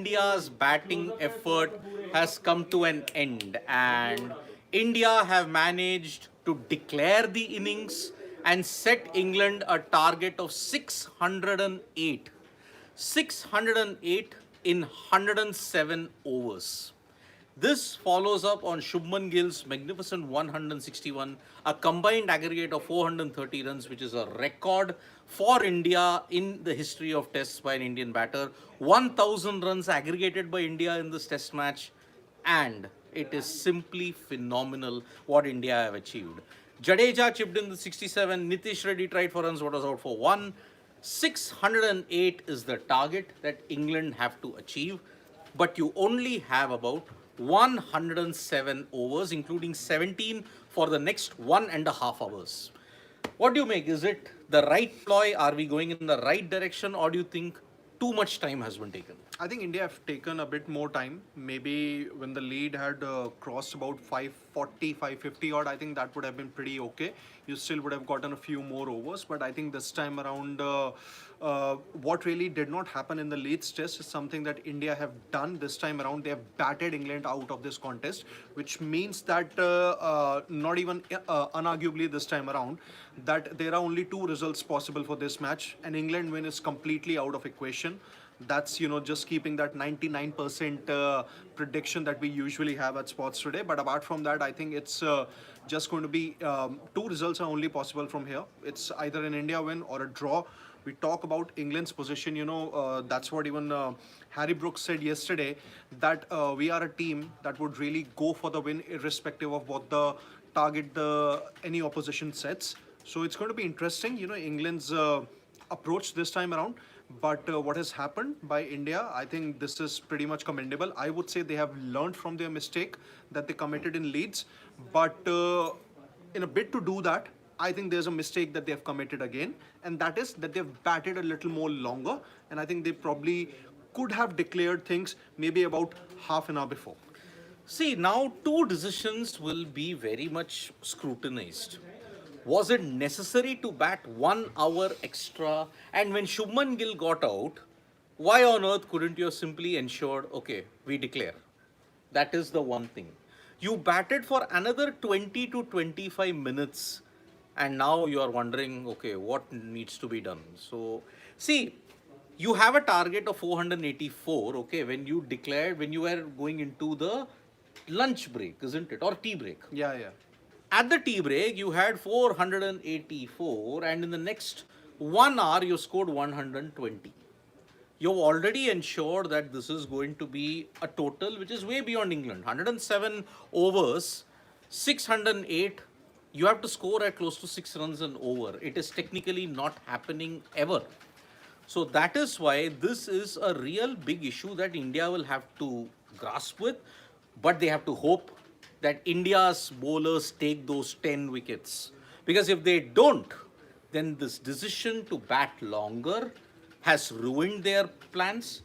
India's batting effort has come to an end, and India have managed to declare the innings and set England a target of 608. 608 in 107 overs. This follows up on Shubman Gill's magnificent 161, a combined aggregate of 430 runs, which is a record for India in the history of tests by an Indian batter. 1,000 runs aggregated by India in this test match, and it is simply phenomenal what India have achieved. Jadeja chipped in the 67, Nitish Reddy tried for runs, what was out for 1. 608 is the target that England have to achieve, but you only have about 107 overs, including 17 for the next 1.5 hours. What do you make? Is it the right ploy? Are we going in the right direction, or do you think too much time has been taken? I think India have taken a bit more time. Maybe when the lead had crossed about 540, 550 odd, I think that would have been pretty okay. You still would have gotten a few more overs, but I think this time around, what really did not happen in the Leeds test is something that India have done this time around. They have batted England out of this contest, which means that not even unarguably this time around, that there are only two results possible for this match. An England win is completely out of equation. That's, just keeping that 99% prediction that we usually have at Sports Today. But apart from that, I think it's just going to be two results are only possible from here. It's either an India win or a draw. We talk about England's position, that's what even Harry Brooks said yesterday, that we are a team that would really go for the win irrespective of what the target any opposition sets. So it's going to be interesting, England's approach this time around. But what has happened by India, I think this is pretty much commendable. I would say they have learned from their mistake that they committed in Leeds. But in a bid to do that, I think there's a mistake that they have committed again. And that is that they've batted a little more longer. And I think they probably could have declared things maybe about half an hour before. See, now two decisions will be very much scrutinized. Was it necessary to bat 1 hour extra? And when Shubman Gill got out, why on earth couldn't you have simply ensured, okay, we declare? That is the one thing. You batted for another 20 to 25 minutes, and now you are wondering, okay, what needs to be done? So, see, you have a target of 484, okay, when you declared, when you were going into the lunch break, isn't it? Or tea break. Yeah. At the tea break, you had 484, and in the next 1 hour, you scored 120. You've already ensured that this is going to be a total which is way beyond England. 107 overs, 608. You have to score at close to 6 runs an over. It is technically not happening ever. So that is why this is a real big issue that India will have to grasp with, but they have to hope that India's bowlers take those 10 wickets. Because if they don't, then this decision to bat longer has ruined their plans.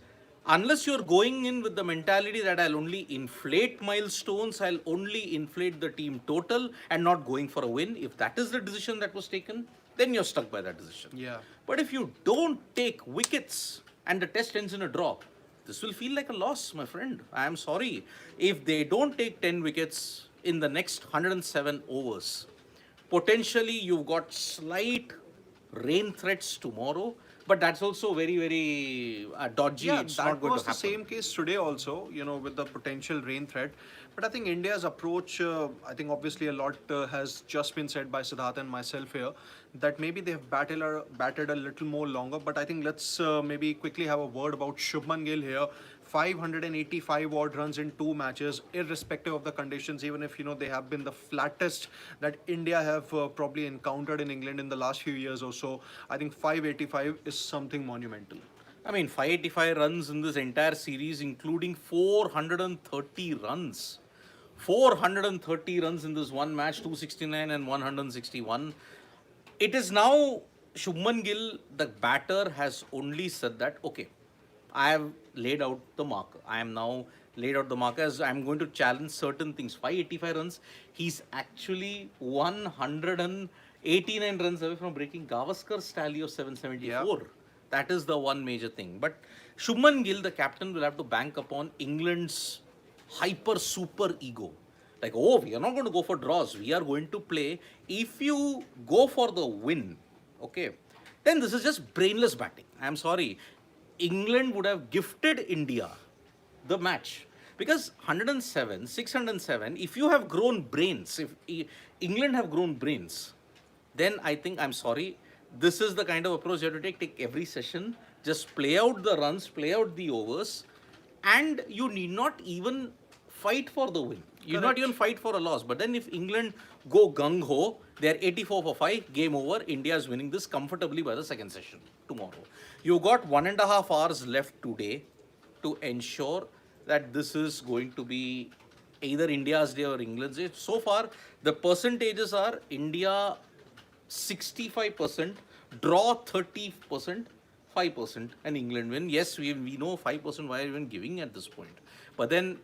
Unless you're going in with the mentality that I'll only inflate milestones, I'll only inflate the team total and not going for a win. If that is the decision that was taken, then you're stuck by that decision. Yeah. But if you don't take wickets and the test ends in a draw, this will feel like a loss, my friend. I am sorry. If they don't take 10 wickets in the next 107 overs, potentially you've got slight rain threats tomorrow, but that's also very, very dodgy. Yeah, it's that not going was to the happen. same case today also, with the potential rain threat. But I think India's approach, I think obviously a lot has just been said by Siddharth and myself here, that maybe they have batted a little more longer. But I think let's maybe quickly have a word about Shubman Gill here. 585 odd runs in 2 matches, irrespective of the conditions, even if, they have been the flattest that India have probably encountered in England in the last few years or so. I think 585 is something monumental. I mean, 585 runs in this entire series, including 430 runs. 430 runs in this one match, 269 and 161. It is now Shubman Gill, the batter, has only said that, okay, I have laid out the mark. I am now laid out the mark as I am going to challenge certain things. 585 runs, he's actually 189 runs away from breaking Gavaskar's tally of 774. That is the one major thing. But Shubman Gill, the captain, will have to bank upon England's hyper super ego. Like, oh, we are not going to go for draws. We are going to play. If you go for the win, okay, then this is just brainless batting. I'm sorry. England would have gifted India the match because 107, 607. If you have grown brains, if England have grown brains, then I think, I'm sorry, this is the kind of approach you have to take. Take every session, just play out the runs, play out the overs, and you need not even fight for the win. You not even fight for a loss. But then if England go gung ho, they're 84 for 5, game over. India is winning this comfortably by the second session tomorrow. You got 1.5 hours left today to ensure that this is going to be either India's day or England's day. So far, the percentages are India 65%, draw 30%, 5%, and England win. Yes, we know 5% why are even giving at this point. But then,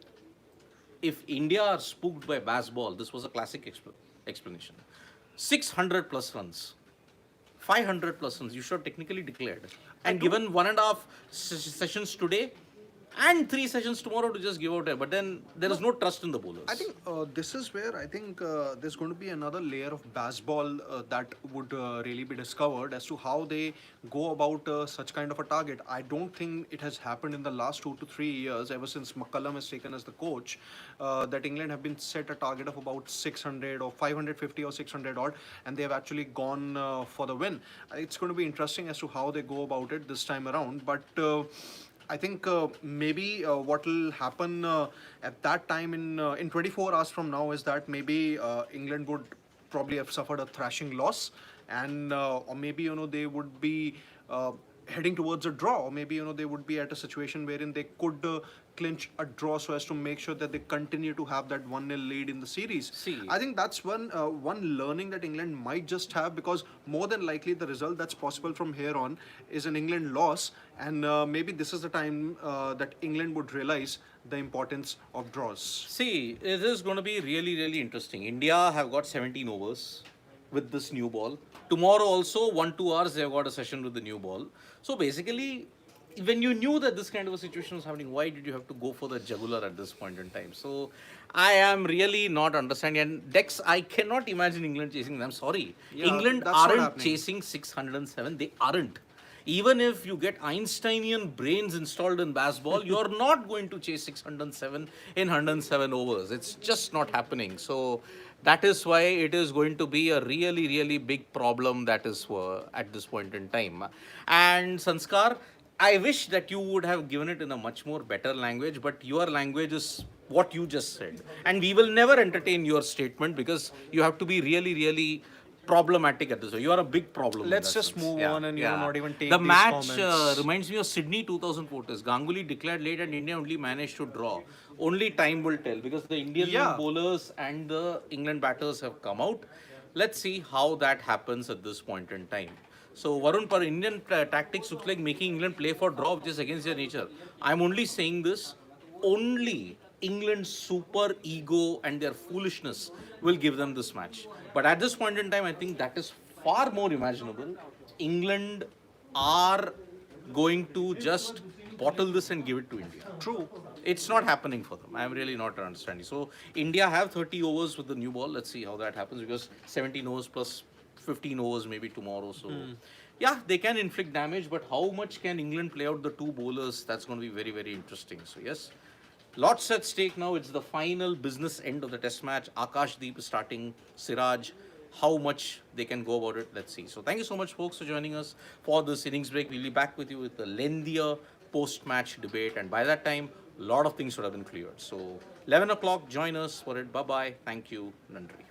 if India are spooked by baseball, this was a classic explanation. 600 plus runs, 500 plus runs, you should have technically declared. And given 1.5 sessions today, and 3 sessions tomorrow to just give out there. But then there is no trust in the bowlers. I think this is where I think there's going to be another layer of baseball that would really be discovered as to how they go about such kind of a target. I don't think it has happened in the last 2 to 3 years, ever since McCullum has taken as the coach, that England have been set a target of about 600 or 550 or 600 odd, and they have actually gone for the win. It's going to be interesting as to how they go about it this time around. But I think maybe what will happen at that time in 24 hours from now is that maybe England would probably have suffered a thrashing loss, and or maybe they would be heading towards a draw, or maybe they would be at a situation wherein they could clinch a draw so as to make sure that they continue to have that 1-0 lead in the series. See, I think that's one learning that England might just have, because more than likely the result that's possible from here on is an England loss, and maybe this is the time that England would realize the importance of draws. See, it is going to be really, really interesting. India have got 17 overs with this new ball. Tomorrow also, 1-2 hours, they have got a session with the new ball. So basically, when you knew that this kind of a situation was happening, why did you have to go for the jugular at this point in time? So I am really not understanding. And Dex, I cannot imagine England chasing them. Sorry. Yeah, England that's not aren't happening. chasing 607. They aren't. Even if you get Einsteinian brains installed in baseball, you're not going to chase 607 in 107 overs. It's just not happening. So that is why it is going to be a really, really big problem that is at this point in time. And Sanskar, I wish that you would have given it in a much more better language, but your language is what you just said. And we will never entertain your statement because you have to be really, really problematic at this. You are a big problem. in Let's that just sense. move on and not even take the these match comments. reminds me of Sydney 2014. Ganguly declared late and India only managed to draw. Only time will tell because the Indian bowlers and the England batters have come out. Let's see how that happens at this point in time. So Varun, per Indian tactics looks like making England play for draw, which is against their nature. I'm only saying this only England's super ego and their foolishness will give them this match. But at this point in time, I think that is far more imaginable. England are going to just bottle this and give it to India. True. It's not happening for them. I'm really not understanding. So India have 30 overs with the new ball. Let's see how that happens because 17 overs plus 15 overs maybe tomorrow. So yeah, they can inflict damage, but how much can England play out the two bowlers? That's going to be very, very interesting. So yes, lots at stake now. It's the final business end of the test match. Akashdeep is starting, Siraj. How much they can go about it, let's see. So thank you so much, folks, for joining us for this innings break. We'll be back with you with a lengthier post-match debate. And by that time, a lot of things should have been cleared. So 11 o'clock, join us for it. Bye-bye. Thank you. Nandri.